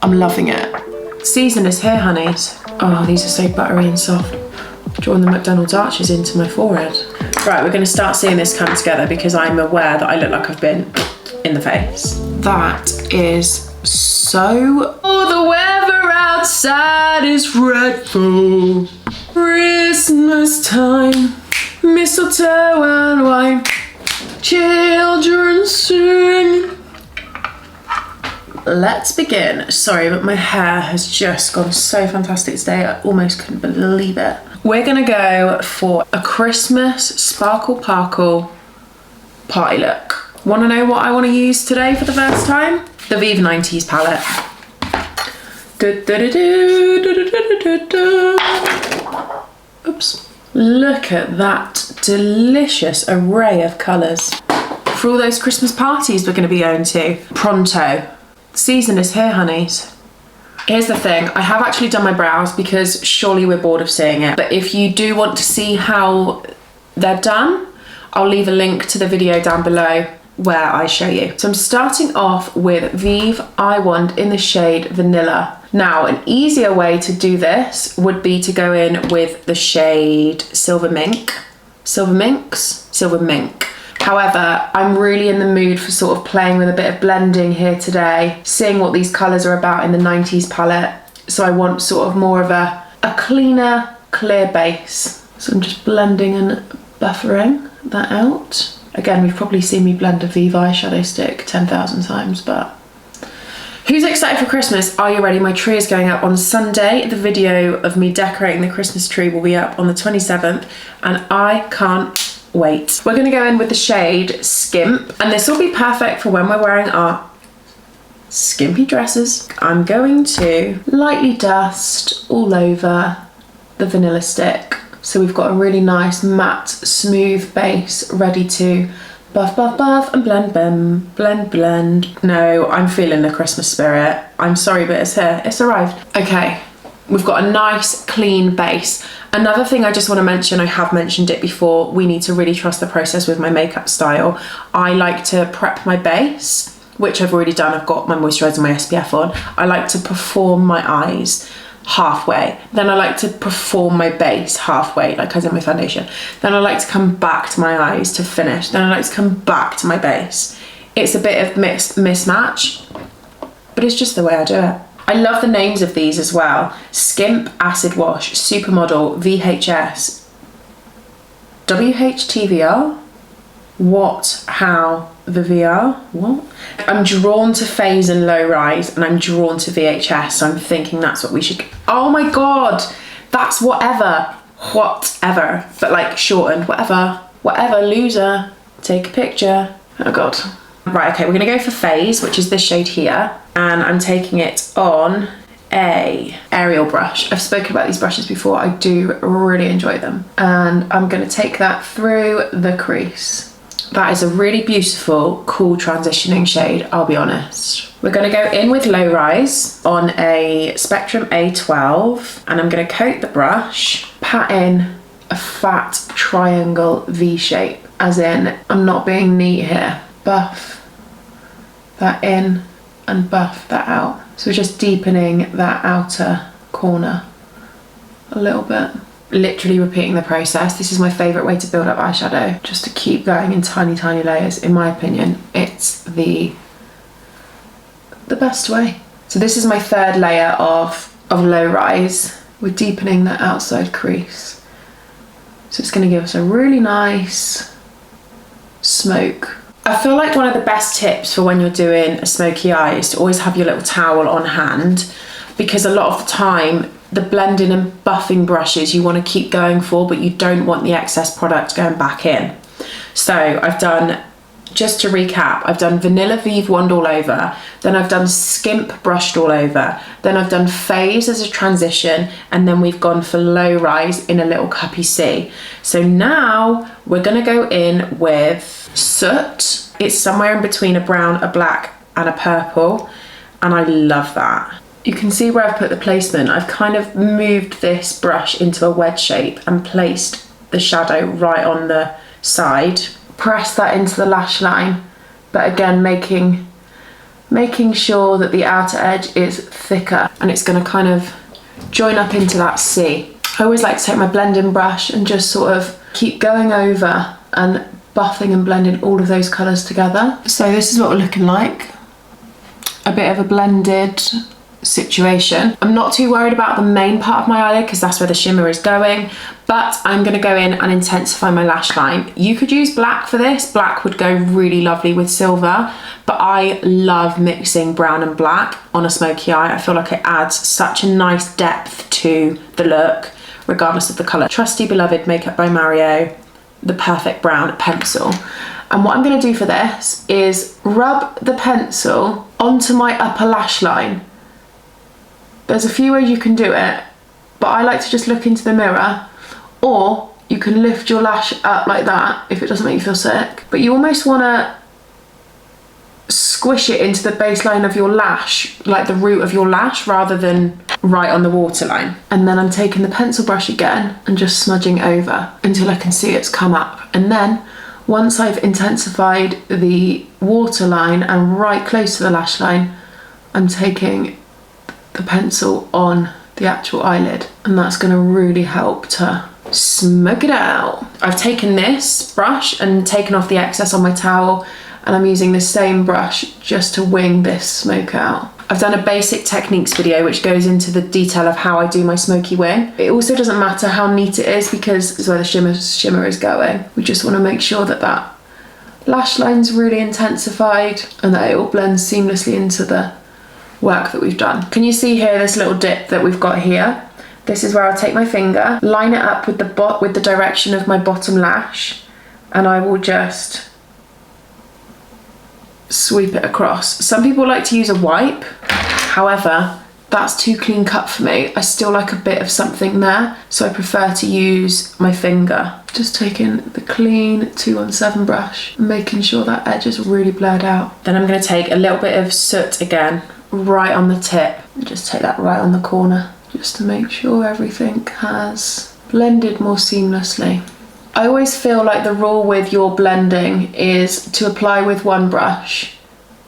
I'm loving it. Season is here, honeys. Oh, these are so buttery and soft. Drawing the McDonald's arches into my forehead. Right, we're gonna start seeing this come together because I'm aware that I look like I've been in the face. That is so... Oh, the weather outside is dreadful. Christmas time, mistletoe and wine, children sing. Let's begin. Sorry, but my hair has just gone so fantastic today. I almost couldn't believe it. We're gonna go for a Christmas sparkle parkle party look. Wanna know what I wanna use today for the first time? The Viva 90s palette. Oops. Look at that delicious array of colours. For all those Christmas parties we're gonna be going to pronto. Season is here, honeys. Here's the thing, I have actually done my brows because surely we're bored of seeing it. But if you do want to see how they're done, I'll leave a link to the video down below where I show you. So I'm starting off with Vive Eye Wand in the shade Vanilla. Now, an easier way to do this would be to go in with the shade Silver Mink. Silver Mink. However, I'm really in the mood for sort of playing with a bit of blending here today, seeing what these colours are about in the 90s palette. So I want sort of more of a cleaner, clear base. So I'm just blending and buffering that out. Again, we've probably seen me blend a Vive eyeshadow stick 10,000 times, but who's excited for Christmas? Are you ready? My tree is going up on Sunday. The video of me decorating the Christmas tree will be up on the 27th, and I can't wait. We're gonna go in with the shade Skimp, and this will be perfect for when we're wearing our skimpy dresses. I'm going to lightly dust all over the vanilla stick. So we've got a really nice matte, smooth base ready to buff, buff, buff, and blend, blend, blend, blend. No, I'm feeling the Christmas spirit. I'm sorry, but it's here, it's arrived. Okay, we've got a nice, clean base. Another thing I just want to mention, I have mentioned it before, we need to really trust the process with my makeup style. I like to prep my base, which I've already done. I've got my moisturiser and my SPF on. I like to perform my eyes halfway. Then I like to perform my base halfway, like I did my foundation. Then I like to come back to my eyes to finish. Then I like to come back to my base. It's a bit of mismatch, but it's just the way I do it. I love the names of these as well. Skimp, Acid Wash, Supermodel, VHS, WHTVR, What, How, the VR, what? I'm drawn to Phase and Low Rise, and I'm drawn to VHS, so I'm thinking that's what we should, oh my God, that's whatever, but like shortened, whatever, loser, take a picture, oh God. Right, okay, we're gonna go for Phase, which is this shade here, and I'm taking it on a aerial brush. I've spoken about these brushes before. I do really enjoy them. And I'm gonna take that through the crease. That is a really beautiful, cool transitioning shade, I'll be honest. We're gonna go in with Low Rise on a Spectrum A12, and I'm gonna coat the brush, pat in a fat triangle V shape, as in, I'm not being neat here. Buff that in and buff that out. So we're just deepening that outer corner a little bit. Literally repeating the process. This is my favourite way to build up eyeshadow, just to keep going in tiny, tiny layers. In my opinion, it's the best way. So this is my third layer of Low Rise. We're deepening that outside crease. So it's going to give us a really nice smoke. I feel like one of the best tips for when you're doing a smoky eye is to always have your little towel on hand, because a lot of the time the blending and buffing brushes you want to keep going for, but you don't want the excess product going back in. So I've done, just to recap, I've done Vanilla Vive Wand all over, then I've done Skimp brushed all over, then I've done Phase as a transition, and then we've gone for Low Rise in a little cuppy C. So now we're gonna go in with Soot. It's somewhere in between a brown, a black, and a purple, and I love that. You can see where I've put the placement. I've kind of moved this brush into a wedge shape and placed the shadow right on the side. Press that into the lash line, but again making making sure that the outer edge is thicker and it's going to kind of join up into that C. I always like to take my blending brush and just sort of keep going over and buffing and blending all of those colours together. So this is what we're looking like. A bit of a blended situation. I'm not too worried about the main part of my eyelid because that's where the shimmer is going, but I'm going to go in and intensify my lash line. You could use black for this. Black would go really lovely with silver, but I love mixing brown and black on a smoky eye. I feel like it adds such a nice depth to the look regardless of the colour. Trusty beloved Makeup by Mario, the perfect brown pencil. And what I'm going to do for this is rub the pencil onto my upper lash line. There's a few ways you can do it, but I like to just look into the mirror, or you can lift your lash up like that if it doesn't make you feel sick. But you almost want to squish it into the baseline of your lash, like the root of your lash, rather than right on the waterline. And then I'm taking the pencil brush again and just smudging over until I can see it's come up. And then once I've intensified the waterline and right close to the lash line, I'm taking the pencil on the actual eyelid, and that's going to really help to smoke it out. I've taken this brush and taken off the excess on my towel, and I'm using the same brush just to wing this smoke out. I've done a basic techniques video which goes into the detail of how I do my smoky wing. It also doesn't matter how neat it is because it's where the shimmer is going. We just want to make sure that that lash line's really intensified and that it all blends seamlessly into the work that we've done. Can you see here this little dip that we've got here? This is where I'll take my finger, line it up with the direction of my bottom lash, and I will just sweep it across. Some people like to use a wipe, however, that's too clean cut for me. I still like a bit of something there, so I prefer to use my finger. Just taking the clean 217 brush, making sure that edge is really blurred out. Then I'm going to take a little bit of soot again, right on the tip, and just take that right on the corner, just to make sure everything has blended more seamlessly. I always feel like the rule with your blending is to apply with one brush,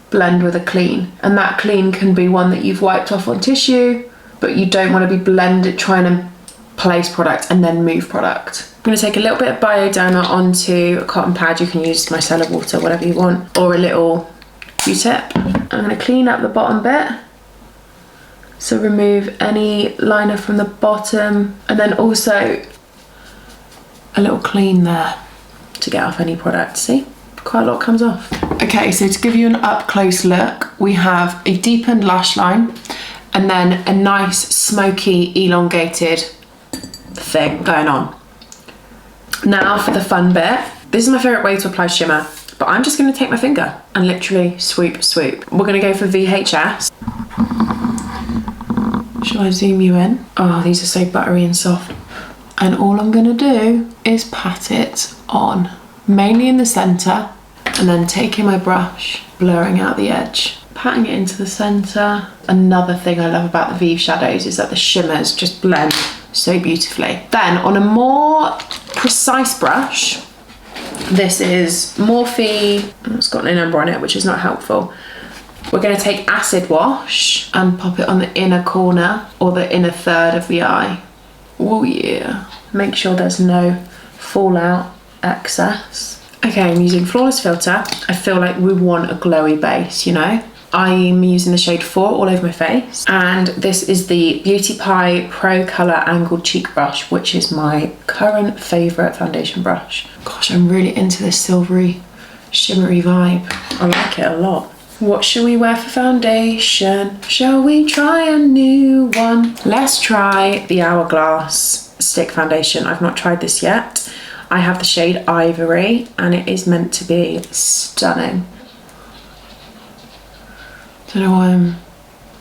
blend with a clean, and that clean can be one that you've wiped off on tissue, but you don't want to be trying to place product and then move product. I'm going to take a little bit of Bioderma onto a cotton pad. You can use micellar water, whatever you want, or a little Q-tip. I'm going to clean up the bottom bit, so remove any liner from the bottom, and then also a little clean there to get off any product. See, quite a lot comes off. Okay, so to give you an up close look, we have a deepened lash line and then a nice smoky elongated thing going on. Now for the fun bit. This is my favourite way to apply shimmer, but I'm just going to take my finger and literally swoop, swoop. We're going to go for VHS. Shall I zoom you in? Oh, these are so buttery and soft. And all I'm going to do is pat it on, mainly in the centre, and then taking my brush, blurring out the edge, patting it into the centre. Another thing I love about the Vive shadows is that the shimmers just blend so beautifully. Then on a more precise brush, this is Morphe, it's got no number on it, which is not helpful. We're going to take acid wash and pop it on the inner corner or the inner third of the eye. Oh yeah. Make sure there's no fallout excess. Okay, I'm using Flawless Filter. I feel like we want a glowy base, you know? I'm using the shade 4 all over my face. And this is the Beauty Pie Pro Colour Angled Cheek Brush, which is my current favourite foundation brush. Gosh, I'm really into this silvery, shimmery vibe. I like it a lot. What shall we wear for foundation? Shall we try a new one? Let's try the Hourglass Stick Foundation. I've not tried this yet. I have the shade Ivory and it is meant to be stunning. Don't know why I'm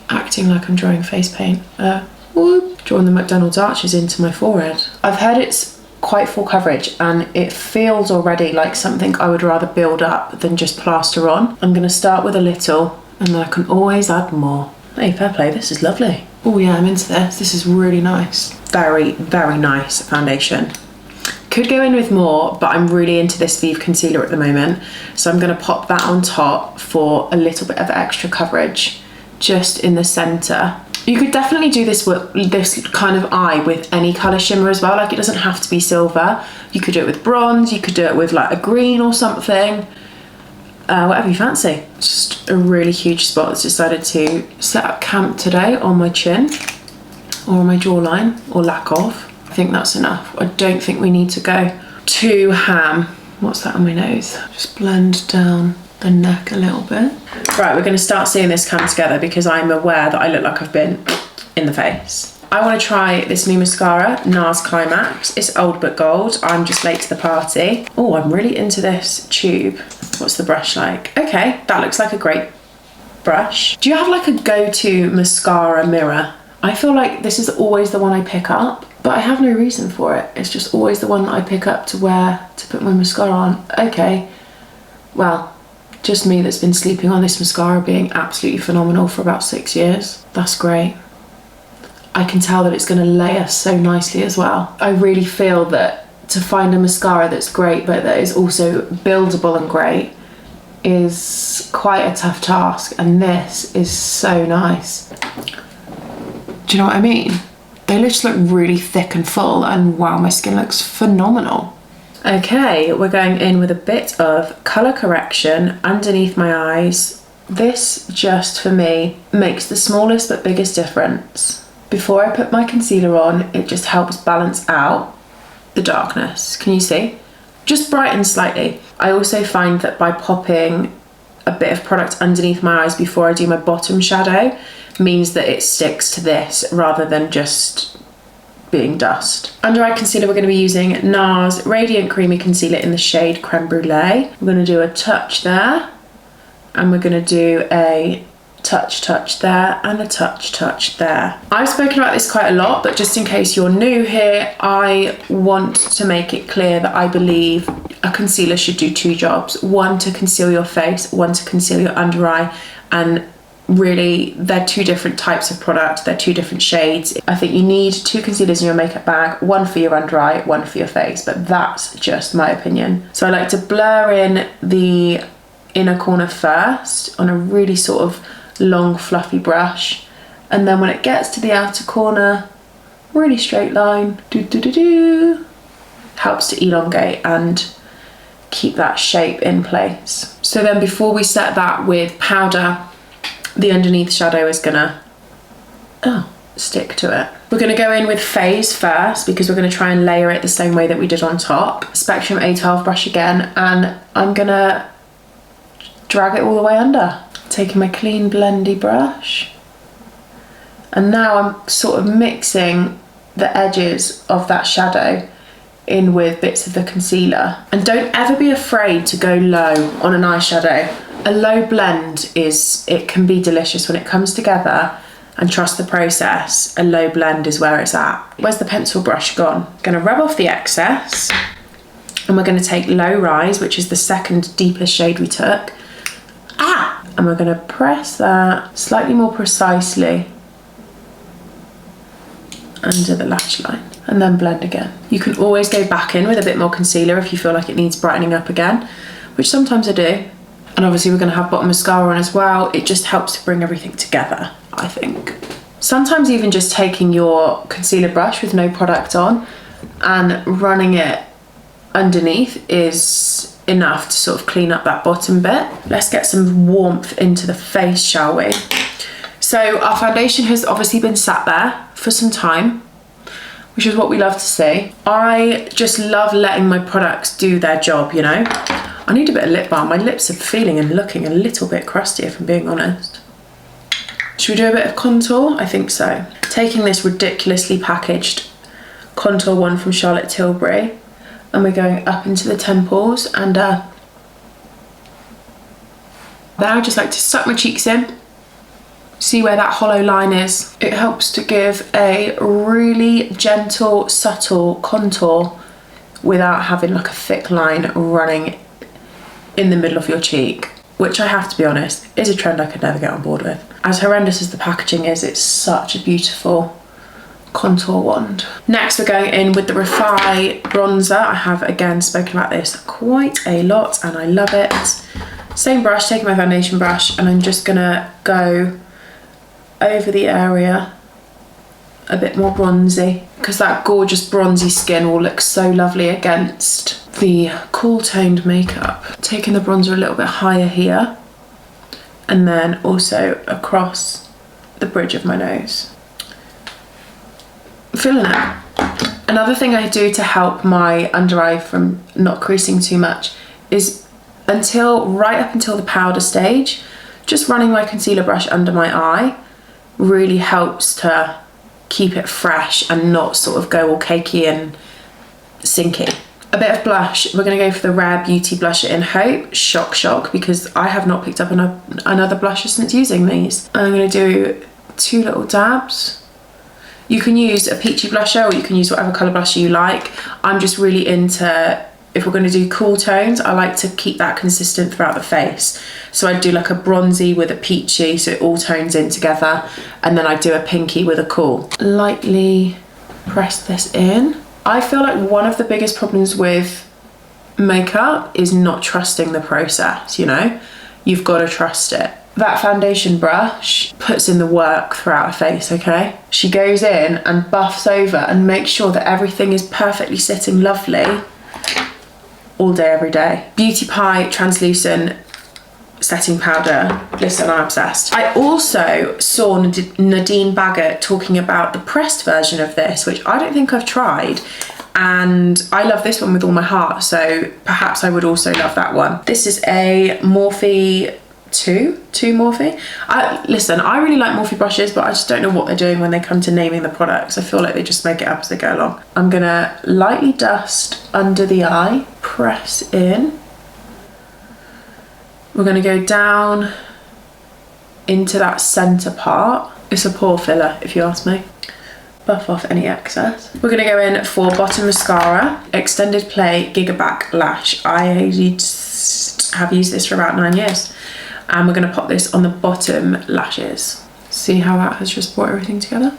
acting like I'm drawing face paint. Drawing the McDonald's arches into my forehead. I've heard it's quite full coverage and it feels already like something I would rather build up than just plaster on. I'm going to start with a little and then I can always add more. Hey, fair play, this is lovely. Oh yeah, I'm into this. This is really nice. Very, very nice foundation. Could go in with more, but I'm really into this Vive concealer at the moment. So I'm gonna pop that on top for a little bit of extra coverage, just in the center. You could definitely do this with this kind of eye with any color shimmer as well. Like, it doesn't have to be silver. You could do it with bronze, you could do it with like a green or something. Whatever you fancy. Just a really huge spot that's decided to set up camp today on my chin or on my jawline, or lack of. I think that's enough. I don't think we need to go too ham. What's that on my nose? Just blend down the neck a little bit. Right, we're gonna start seeing this come together because I'm aware that I look like I've been in the face. I wanna try this new mascara, NARS Climax. It's old but gold. I'm just late to the party. Oh, I'm really into this tube. What's the brush like? Okay, that looks like a great brush. Do you have like a go-to mascara mirror? I feel like this is always the one I pick up, but I have no reason for it. It's just always the one that I pick up to wear to put my mascara on. Okay, well, just me that's been sleeping on this mascara being absolutely phenomenal for about 6 years. That's great. I can tell that it's gonna layer so nicely as well. I really feel that to find a mascara that's great but that is also buildable and great is quite a tough task, and this is so nice. Do you know what I mean? They just look really thick and full, and wow, my skin looks phenomenal. Okay, we're going in with a bit of colour correction underneath my eyes. This, just for me, makes the smallest but biggest difference. Before I put my concealer on, it just helps balance out the darkness. Can you see? Just brightens slightly. I also find that by popping a bit of product underneath my eyes before I do my bottom shadow means that it sticks to this rather than just being dust. Under eye concealer, we're going to be using NARS Radiant Creamy Concealer in the shade Creme Brulee. We're going to do a touch there, and we're going to do a touch there, and a touch there. I've spoken about this quite a lot, but just in case you're new here, I want to make it clear that I believe a concealer should do 2 jobs. One to conceal your face, one to conceal your under eye, and really they're 2 different types of product, they're 2 different shades. I think you need 2 concealers in your makeup bag, one for your under eye, one for your face, but that's just my opinion. So I like to blur in the inner corner first on a really sort of long fluffy brush, and then when it gets to the outer corner, really straight line, helps to elongate and keep that shape in place. So then before we set that with powder, the underneath shadow is gonna stick to it. We're gonna go in with Phase first because we're gonna try and layer it the same way that we did on top. Spectrum A12 brush again, and I'm gonna drag it all the way under. Taking my clean blendy brush, and now I'm sort of mixing the edges of that shadow in with bits of the concealer. And don't ever be afraid to go low on an eyeshadow. A low blend it can be delicious when it comes together, and trust the process, a low blend is where it's at. Where's the pencil brush gone? Gonna rub off the excess, and we're gonna take Low Rise, which is the second deepest shade we took, and we're going to press that slightly more precisely under the lash line, and then blend again. You can always go back in with a bit more concealer if you feel like it needs brightening up again, which sometimes I do. And obviously we're going to have bottom mascara on as well. It just helps to bring everything together, I think. Sometimes even just taking your concealer brush with no product on and running it underneath is enough to sort of clean up that bottom bit. Let's get some warmth into the face, shall we? So our foundation has obviously been sat there for some time, which is what we love to see. I just love letting my products do their job, you know? I need a bit of lip balm. My lips are feeling and looking a little bit crusty, if I'm being honest. Should we do a bit of contour? I think so. Taking this ridiculously packaged contour one from Charlotte Tilbury, and we're going up into the temples, and then I just like to suck my cheeks in, see where that hollow line is. It helps to give a really gentle, subtle contour without having like a thick line running in the middle of your cheek, which I have to be honest, is a trend I could never get on board with. As horrendous as the packaging is, it's such a beautiful contour wand. Next we're going in with the Refi bronzer. I have again spoken about this quite a lot and I love it. Same brush, taking my foundation brush, and I'm just gonna go over the area a bit more bronzy, because that gorgeous bronzy skin will look so lovely against the cool toned makeup. Taking the bronzer a little bit higher here, and then also across the bridge of my nose. I'm feeling it. Another thing I do to help my under eye from not creasing too much is right up until the powder stage, just running my concealer brush under my eye really helps to keep it fresh and not sort of go all cakey and sinky. A bit of blush. We're going to go for the Rare Beauty blusher in Hope. Shock, shock, because I have not picked up another blusher since using these. I'm going to do 2 little dabs. You can use a peachy blusher or you can use whatever colour blusher you like. I'm just really into, if we're going to do cool tones, I like to keep that consistent throughout the face. So I do like a bronzy with a peachy, so it all tones in together, and then I do a pinky with a cool. Lightly press this in. I feel like one of the biggest problems with makeup is not trusting the process, you know? You've got to trust it. That foundation brush puts in the work throughout her face, okay? She goes in and buffs over and makes sure that everything is perfectly sitting lovely all day, every day. Beauty Pie translucent setting powder. Listen, I'm obsessed. I also saw Nadine Baggett talking about the pressed version of this, which I don't think I've tried, and I love this one with all my heart, so perhaps I would also love that one. This is a Morphe 2 Morphe. Listen, I really like Morphe brushes, but I just don't know what they're doing when they come to naming the products. I feel like they just make it up as they go along. I'm gonna lightly dust under the eye, press in. We're gonna go down into that center part. It's a pore filler, if you ask me. Buff off any excess. We're gonna go in for bottom mascara, Extended Play Gigaback Lash. I have used this for about 9 years. And we're gonna pop this on the bottom lashes. See how that has just brought everything together?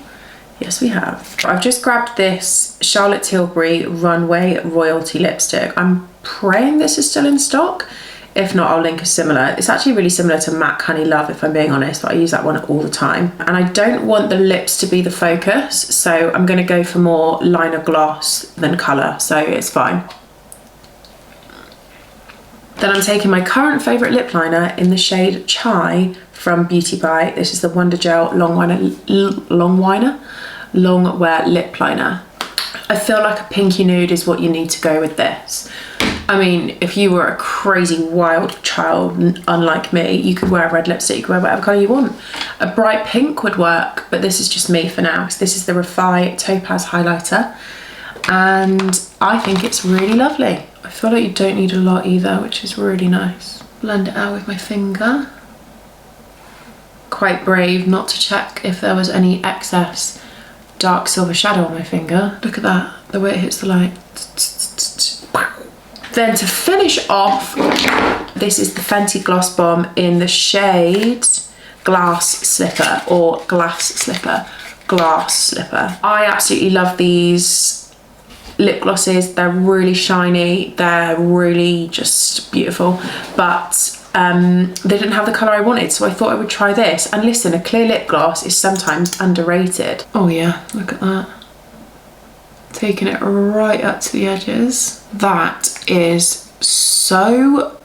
Yes, we have. I've just grabbed this Charlotte Tilbury Runway Royalty lipstick. I'm praying this is still in stock. If not, I'll link a similar. It's actually really similar to MAC Honey Love, if I'm being honest, but I use that one all the time. And I don't want the lips to be the focus, so I'm gonna go for more liner gloss than color, so it's fine. Then I'm taking my current favourite lip liner in the shade Chai from Beauty Pie. This is the Wonder Gel Long Wear Lip Liner. I feel like a pinky nude is what you need to go with this. I mean, if you were a crazy wild child, unlike me, you could wear a red lipstick, you could wear whatever colour you want. A bright pink would work, but this is just me for now. So this is the Refi Topaz Highlighter, and I think it's really lovely. I feel like you don't need a lot either, which is really nice. Blend it out with my finger. Quite brave not to check if there was any excess dark silver shadow on my finger. Look at that, the way it hits the light. Then to finish off, this is the Fenty Gloss Bomb in the shade Glass Slipper or Glass Slipper. Glass Slipper. I absolutely love these lip glosses. They're really shiny. They're really just beautiful. But they didn't have the colour I wanted, so I thought I would try this. And listen, a clear lip gloss is sometimes underrated. Oh yeah, look at that. Taking it right up to the edges. That is so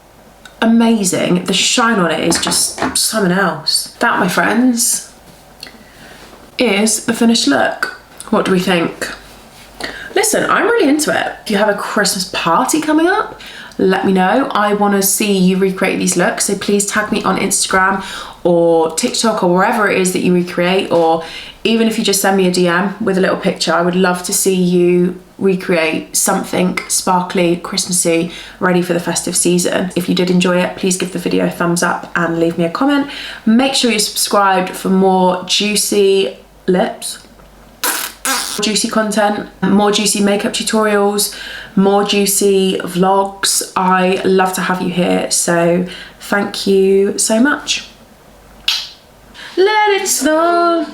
amazing. The shine on it is just something else. That, my friends, is the finished look. What do we think? Listen, I'm really into it. If you have a Christmas party coming up, let me know. I want to see you recreate these looks, so please tag me on Instagram or TikTok or wherever it is that you recreate, or even if you just send me a DM with a little picture. I would love to see you recreate something sparkly, Christmassy, ready for the festive season. If you did enjoy it, please give the video a thumbs up and leave me a comment. Make sure you're subscribed for more juicy lips, juicy content, more juicy makeup tutorials, more juicy vlogs. I love to have you here, so thank you so much. Let it snow.